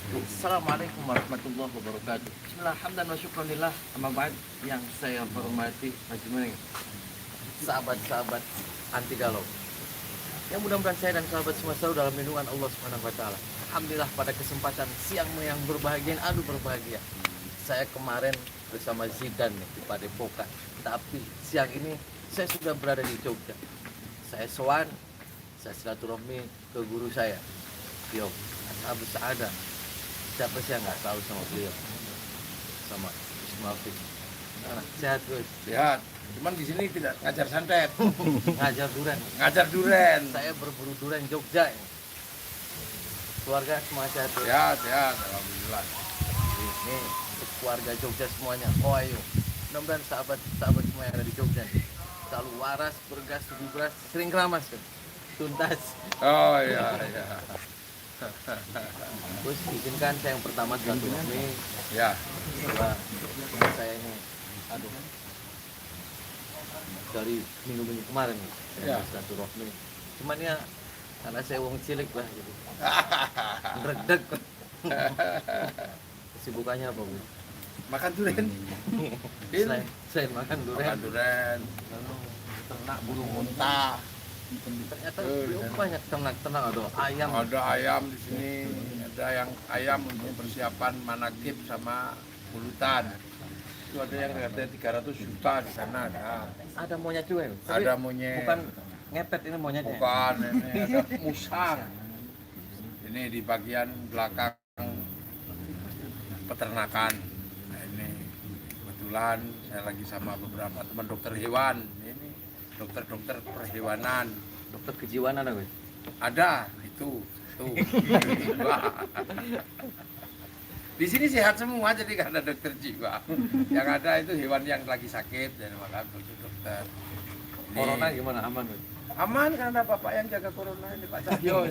Assalamualaikum warahmatullahi wabarakatuh. Bismillah, hamdan wa syukranillah. Amma ba'd, yang saya hormati majmu'in sahabat-sahabat anti galau. Yang mudah-mudahan saya dan sahabat semua selalu dalam lindungan Allah Subhanahu wa taala. Alhamdulillah pada kesempatan siang yang berbahagia, aduh berbahagia. Saya kemarin bersama Zidan nih di Padepokan. Tapi siang ini saya sudah berada di Jogja. Saya sowan, saya silaturahmi ke guru saya. Yo, Abu Sa'ada. Siapa sih yang nggak tahu sama beliau, sama Ismail. Nah, sehat Gus. Sehat. Cuman di sini tidak ngajar santet, Ngajar duren. ngajar duren. Saya berburu duren Jogja ini. Keluarga semua sehat Gus. Sehat, sehat. Alhamdulillah. Ini untuk keluarga Jogja semuanya. Oh ayo. Mudah-mudahan sahabat-sahabat semua yang ada di Jogja nih, selalu waras, bergas, beras, sering keramas kan. Tuntas. Oh iya, iya. Gus, izinkan saya yang pertama silaturahmi. Ya, Bahwa teman saya ini, aduh, dari minggu-minggu kemarin nih, saya Ya. silaturahmi. Cuman ya, karena saya wong cilik lah gitu. Redeg. Kesibukannya apa Bu? makan duren. Selain makan durian, Makan duren. lalu ternak Burung unta. ternyata beliau banyak ternak ada ayam. Ada ayam di sini. Ada yang ayam untuk persiapan manakib sama pulutan. Itu ada yang harganya 300 juta di sana ada. Ada monyet juga ya? Tapi Ada monyet. bukan ngepet ini monyetnya. Bukan, ini ada musang. Ini di bagian belakang peternakan. Nah, ini kebetulan saya lagi sama beberapa teman dokter hewan. Ini dokter-dokter perhewanan. Dokter kejiwaan ada gue. Ada itu. Tuh. Di sini sehat semua jadi nggak ada dokter jiwa. Yang ada itu hewan yang lagi sakit dan maka butuh dokter. Ini Corona gimana aman gue? aman kan ada bapak yang jaga corona ini Pak Cahyo.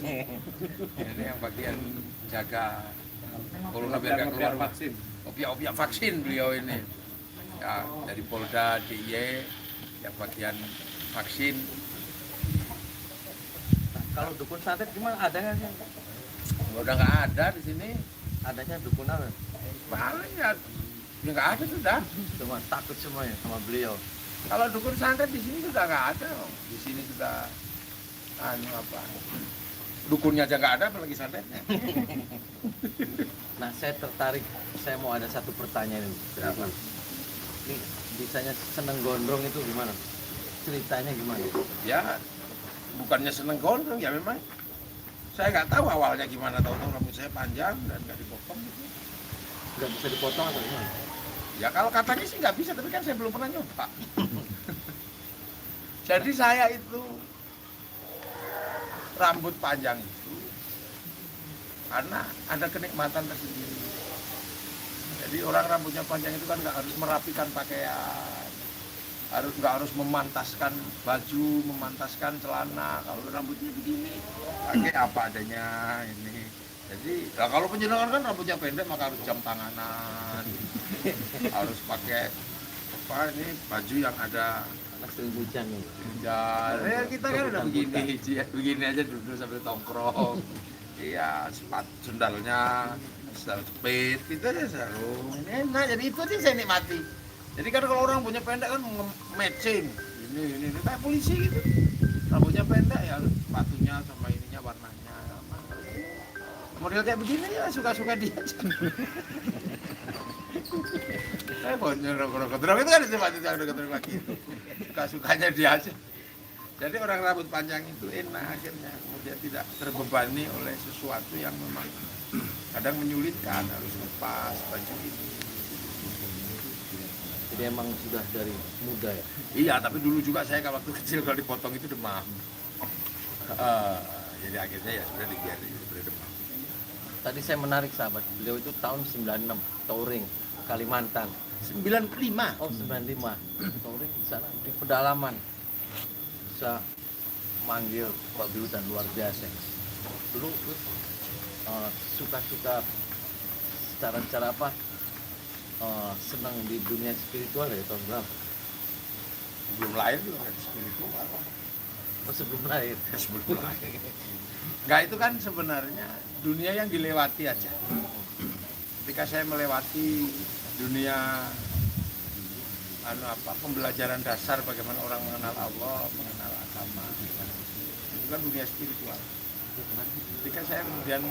Ini yang bagian jaga corona biar nggak keluar vaksin. Obyek-obyek vaksin beliau ini. Ya dari Polda DIY yang bagian vaksin. Nah, kalau dukun santet gimana? Ada nggak sih? Udah nggak ada di sini. Adanya dukun apa? Paling ya nggak ada sudah. Cuma takut semuanya sama beliau. Kalau dukun santet di sini sudah nggak ada. Di sini sudah anu apa? Dukunnya aja nggak ada, apalagi santetnya. Nah, saya tertarik. Saya mau ada satu pertanyaan ini. Apa? Ini bisanya seneng gondrong itu gimana? Ceritanya gimana? Ya bukannya seneng gondrong ya memang. Saya nggak tahu awalnya gimana, tahu-tahu rambut saya panjang dan nggak dipotong gitu. Nggak bisa dipotong atau gimana? Ya kalau katanya sih nggak bisa, tapi kan saya belum pernah nyoba. Jadi saya itu rambut panjang itu karena ada kenikmatan tersendiri. Jadi orang rambutnya panjang itu kan nggak harus merapikan pakaian, nggak harus memantaskan baju, memantaskan celana. Kalau rambutnya begini, pakai apa adanya ini. Jadi, nah kalau penjenengan kan rambutnya pendek maka harus jam tanganan, harus pakai apa ini baju yang ada Anak sering hujan nih. ya kita kan udah begini, begini aja duduk sambil tongkrong. Iya, sendalnya, sendal jepit, gitu aja selalu. Ini enak, jadi itu aja saya nikmati. Jadi kan kalau orang punya pendek kan matching, ini kayak polisi gitu. Rambutnya pendek ya sepatunya sama ininya warnanya. Model kayak begini ya suka-suka dia aja. Saya bonyol rokok-rokok itu kan sepatu yang rokok-rokok lagi itu. Suka-sukanya dia aja. Jadi orang rambut panjang itu enak akhirnya, kemudian tidak terbebani oleh sesuatu yang memang kadang menyulitkan, harus lepas baju ini. Jadi emang sudah dari muda ya? Iya, tapi dulu juga saya kalau waktu kecil kalau dipotong itu demam. Jadi akhirnya ya sudah diganti seperti demam. Tadi saya menarik sahabat, beliau itu tahun 96, touring, Kalimantan. 95. Oh 95, touring di sana, di pedalaman. Bisa manggil Pak Biutan luar biasa. Dulu suka-suka cara-cara apa, senang di dunia spiritual ya tahun berapa? Belum lahir juga kan spiritual. Oh sebelum lahir. Sebelum lahir. Enggak, itu kan sebenarnya dunia yang dilewati aja. ketika saya melewati dunia pembelajaran dasar bagaimana orang mengenal Allah, mengenal agama, itu kan dunia spiritual. Ketika saya kemudian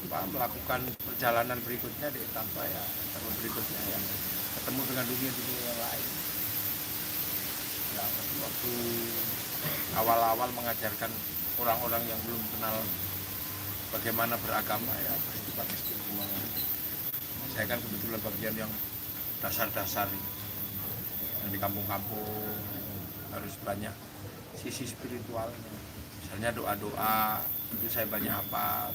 melakukan perjalanan berikutnya di etapa berikutnya yang ketemu dengan dunia yang lain. Ya, waktu awal-awal mengajarkan orang-orang yang belum kenal bagaimana beragama ya pasti pakai spiritual. Saya kan kebetulan bagian yang dasar-dasar yang di kampung-kampung harus banyak sisi spiritualnya. Misalnya doa-doa itu saya banyak hafal.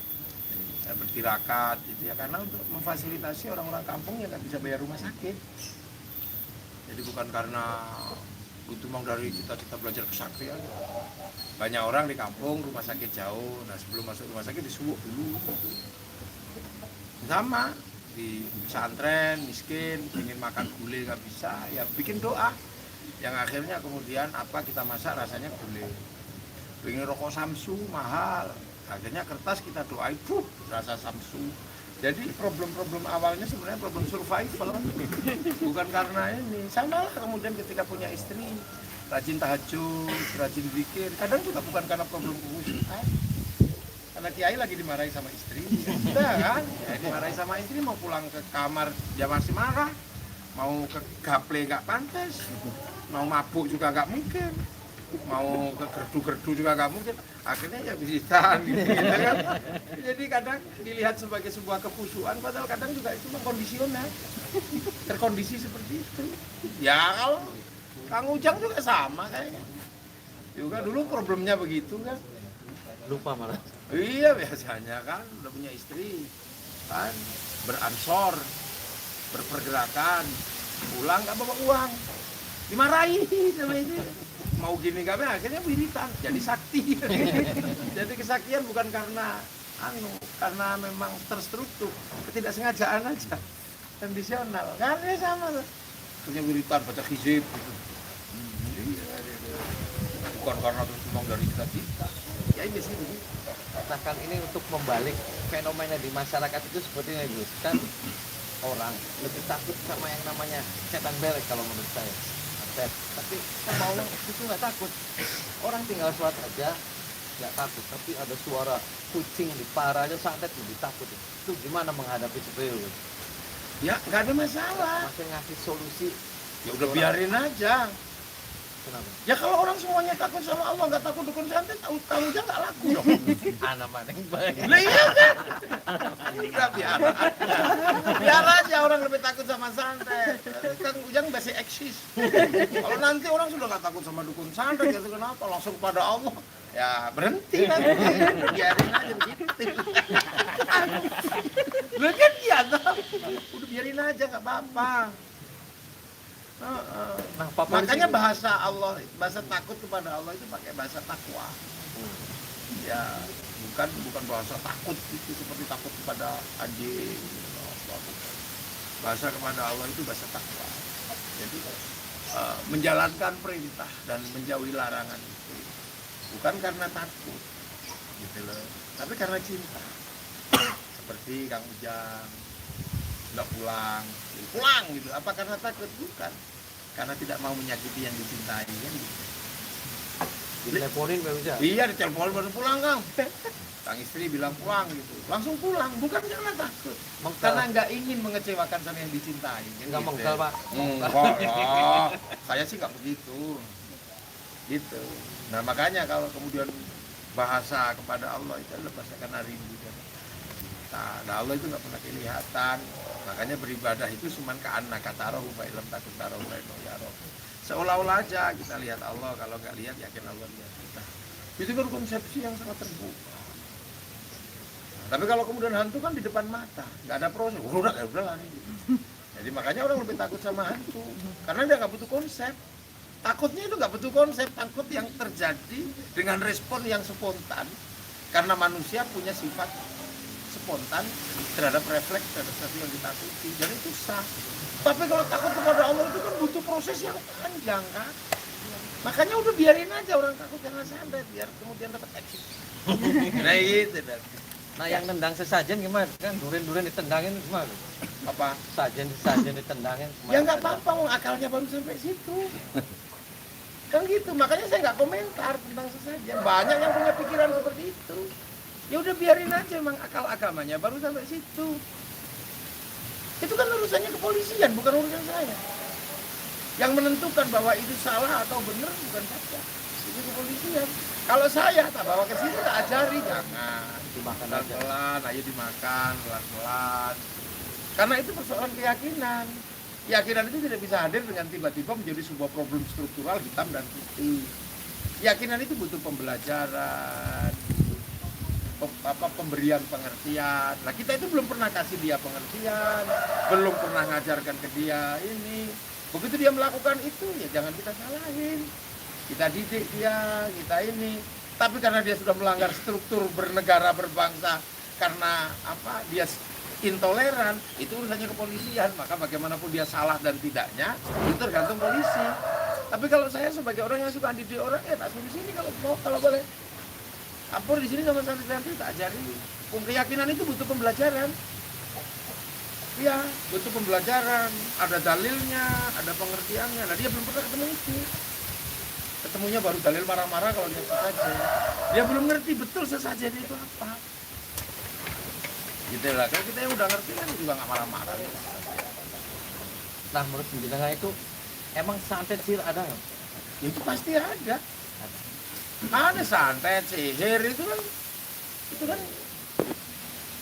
Saya bertirakat itu ya karena untuk memfasilitasi orang-orang kampung yang nggak bisa bayar rumah sakit. Jadi bukan karena itu memang dari cita-cita belajar kesaktian. Banyak orang di kampung rumah sakit jauh, nah sebelum masuk rumah sakit disuwuk dulu. Sama di pesantren miskin ingin makan gulai nggak bisa ya bikin doa yang akhirnya kemudian kita masak rasanya gulai, ingin rokok samsu mahal akhirnya kertas kita doain rasa samsu. Jadi problem-problem awalnya sebenarnya problem survival bukan karena ini. Sama lah kemudian ketika punya istri rajin tahajud, rajin zikir, kadang juga bukan karena problem kehusuan. Karena kiai lagi dimarahi sama istri, ya kan? Ya, dimarahi sama istri mau pulang ke kamar dia masih marah, mau ke gaple nggak pantas, mau mabuk juga nggak mungkin, mau ke gerdu-gerdu juga nggak mungkin. Akhirnya ya bisa gitu kan. Jadi kadang dilihat sebagai sebuah kekhusyuan, padahal kadang juga itu kondisional, terkondisi seperti itu. Ya kalau Kang Ujang juga sama kayaknya, juga dulu problemnya begitu kan. Lupa malah. Iya biasanya kan udah punya istri kan beransor berpergerakan pulang nggak bawa uang dimarahi sama itu mau gini nggak akhirnya wiritan jadi sakti. Jadi kesaktian bukan karena karena memang terstruktur ketidaksengajaan aja kondisional kan ya sama tuh punya wiritan baca hizib gitu. Bukan karena terus memang dari cita-cita ya ini sih begitu. Katakan ini untuk membalik fenomena di masyarakat itu seperti ini Gus, kan orang lebih takut sama yang namanya setan belek kalau menurut saya. Tapi sama Allah itu nggak takut. Orang tinggal sholat aja nggak takut, tapi ada suara kucing di para aja santet lebih takut. Itu gimana menghadapi seperti itu? Ya nggak ada masalah. Masih ngasih solusi. Ya udah biarin aja. Kenapa? Ya kalau orang semuanya takut sama Allah, nggak takut dukun santet, tahu aja nggak laku dong. Anak mana yang baik? Nah iya kan? Udah biar aja orang lebih takut sama santet. Kang Ujang masih eksis. Kalau nanti orang sudah nggak takut sama dukun santet, gitu kenapa? Langsung pada Allah. Ya berhenti kan? Biarin aja begitu. Lu kan iya toh? Udah biarin aja nggak apa-apa. Nah, makanya bahasa Allah, bahasa takut kepada Allah itu pakai bahasa takwa. Ya, bukan bahasa takut itu seperti takut kepada anjing. Bahasa kepada Allah itu bahasa takwa. Jadi menjalankan perintah dan menjauhi larangan itu bukan karena takut, gitu loh, tapi karena cinta. Seperti Kang Ujang nggak pulang gitu. Apa karena takut? Bukan. Karena tidak mau menyakiti yang dicintai kan gitu. Diteleponin Bang Ujang? Iya, ditelepon baru pulang Kang. Sang istri bilang pulang gitu. Langsung pulang, bukan karena takut. Karena nggak ingin mengecewakan sama yang dicintai. Nggak gitu. mengkel Pak? Enggak lah. Saya sih nggak begitu. Gitu. Nah makanya kalau kemudian bahasa kepada Allah itu adalah bahasa karena rindu. Nah Allah itu nggak pernah kelihatan. Makanya beribadah itu cuma ka'anna katarahu fa illam takun tarahu fa innahu yarahu. Seolah-olah aja kita lihat Allah, kalau nggak lihat yakin Allah lihat kita. Itu kan konsepsi yang sangat terbuka. Tapi kalau kemudian hantu kan di depan mata, nggak ada proses, udah lari. Jadi makanya orang lebih takut sama hantu, karena dia nggak butuh konsep. Takutnya itu nggak butuh konsep, takut yang terjadi dengan respon yang spontan. Karena manusia punya sifat spontan terhadap refleks terhadap sesuatu yang ditakuti, jadi itu sah. Tapi kalau takut kepada Allah itu kan butuh proses yang panjang kan. Makanya udah biarin aja orang takut jangan sampai biar kemudian dapat eksis. Nah gitu dan Nah yang nendang sesajen gimana? Kan duren-duren ditendangin gimana? Apa? Sesajen ditendangin. Ya nggak apa-apa, wong akalnya baru sampai situ. Kan gitu, makanya saya nggak komentar tentang sesajen. Banyak yang punya pikiran seperti itu. Ya udah biarin aja, emang akal agamanya baru sampai situ. Itu kan urusannya kepolisian, bukan urusan saya. Yang menentukan bahwa itu salah atau benar bukan saya. Itu kepolisian. Kalau saya tak bawa ke sini, tak ajari, jangan. Dimakan aja. Pelan-pelan, ayo dimakan, pelan-pelan. Karena itu persoalan keyakinan. Keyakinan itu tidak bisa hadir dengan tiba-tiba menjadi sebuah problem struktural hitam dan putih. Keyakinan itu butuh pembelajaran, pemberian pengertian. Nah kita itu belum pernah kasih dia pengertian, belum pernah ngajarkan ke dia ini. Begitu dia melakukan itu, ya jangan kita salahin. Kita didik dia, kita ini. Tapi karena dia sudah melanggar struktur bernegara, berbangsa, karena apa? Dia intoleran, itu urusannya kepolisian. Maka bagaimanapun dia salah dan tidaknya, itu tergantung polisi. Tapi kalau saya sebagai orang yang suka didik orang, tak suruh di sini kalau boleh. Ampun di sini sama santri-santri tak ajari. Keyakinan itu butuh pembelajaran. Iya, butuh pembelajaran. Ada dalilnya, ada pengertiannya. Nah dia belum pernah ketemu itu. Ketemunya baru dalil marah-marah kalau dia sesajen. Dia belum ngerti betul sesajen itu apa. Gitu lah. Kalau kita yang udah ngerti kan juga nggak marah-marah. Nah menurut penjenengan itu emang santet sihir ada nggak? Itu pasti ada. Ada santet, sihir itu kan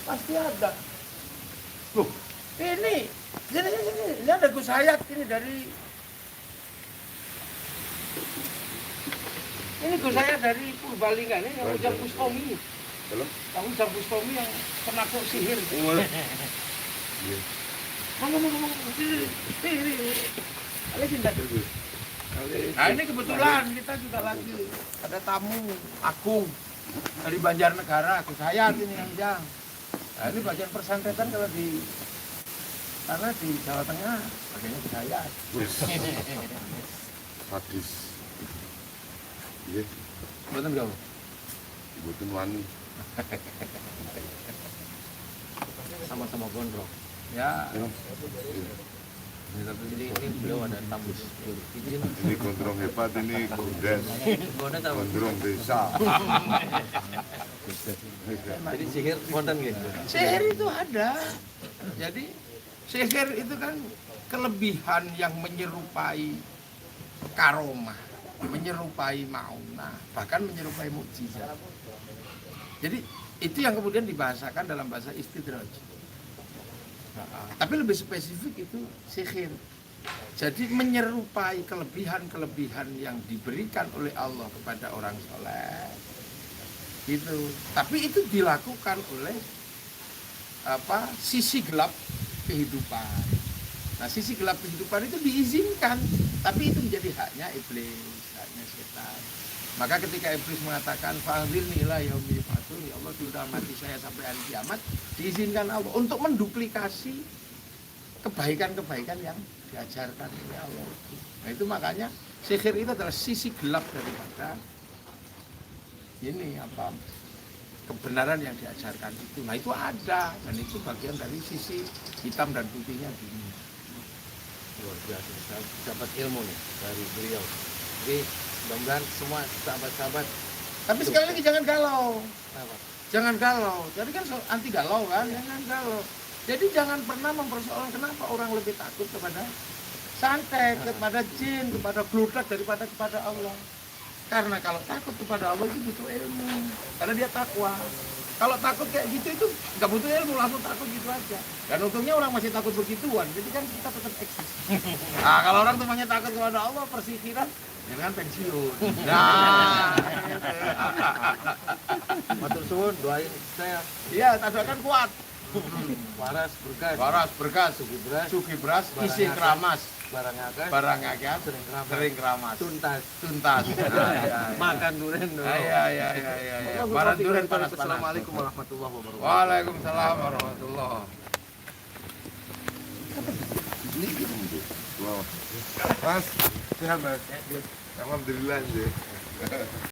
pasti ada. Loh, ini ada Gus Hayat ini ini Gus Hayat dari Purbalingga ini yang Ujang Bustomi. Belum? Yang Ujang Bustomi yang kena kok sihir. Ngomong. Nah ini kebetulan kita juga lagi ada tamu agung dari Banjarnegara, Gus Hayat ini yang Ujang. Nah ini bagian persantetan kalau karena di Jawa Tengah bagiannya Gus Hayat. Hadis. Iya, Betul nggak? butuh wani. Sama-sama gondrong. Ya, Jadi ini beliau ada tamu. Ini gondrong hebat, ini gondes, Gondrong tahu. gondrong desa. Jadi sihir konten gitu. sihir itu ada. Jadi sihir itu kan kelebihan yang menyerupai karomah, menyerupai maunah, bahkan menyerupai mukjizat. Jadi itu yang kemudian dibahasakan dalam bahasa istidraj. Tapi lebih spesifik itu sihir. Jadi menyerupai kelebihan-kelebihan yang diberikan oleh Allah kepada orang soleh. Gitu. Tapi itu dilakukan oleh sisi gelap kehidupan. Nah, sisi gelap kehidupan itu diizinkan, tapi itu menjadi haknya iblis, haknya setan. Maka ketika iblis mengatakan fa'dzirni ila yaumil yub'atsun, ya Allah sudah mati saya sampai hari kiamat, diizinkan Allah untuk menduplikasi kebaikan-kebaikan yang diajarkan oleh Allah. Nah, itu makanya sihir itu adalah sisi gelap daripada kebenaran yang diajarkan itu. Nah, itu ada dan itu bagian dari sisi hitam dan putihnya dunia. Luar biasa, saya dapat ilmu nih dari beliau. Jadi mudah-mudahan semua sahabat-sahabat. Tapi sekali lagi jangan galau. Apa? Jangan galau. Jadi kan anti galau kan, jangan galau. Jadi jangan pernah mempersoalkan kenapa orang lebih takut kepada santet, kepada jin, kepada gludak daripada kepada Allah. Karena kalau takut kepada Allah itu butuh ilmu. Karena dia takwa. Kalau takut kayak gitu itu nggak butuh ilmu, langsung takut gitu aja. Dan untungnya orang masih takut begituan, jadi kan kita tetap eksis. Nah, kalau orang semuanya takut kepada Allah, persikiran, jangan pensiun. Nah, Matur suwun, doain saya iya, doakan kuat. waras berkah. Waras berkas, sugi beras, isi keramas, barang akeh, barang akeh, sering keramas, tuntas. makan durian dulu. Iya. Barang durian panas-panas. Assalamualaikum warahmatullahi wabarakatuh. Waalaikumsalam warahmatullahi. Wow. Mas, sehat mas. Alhamdulillah.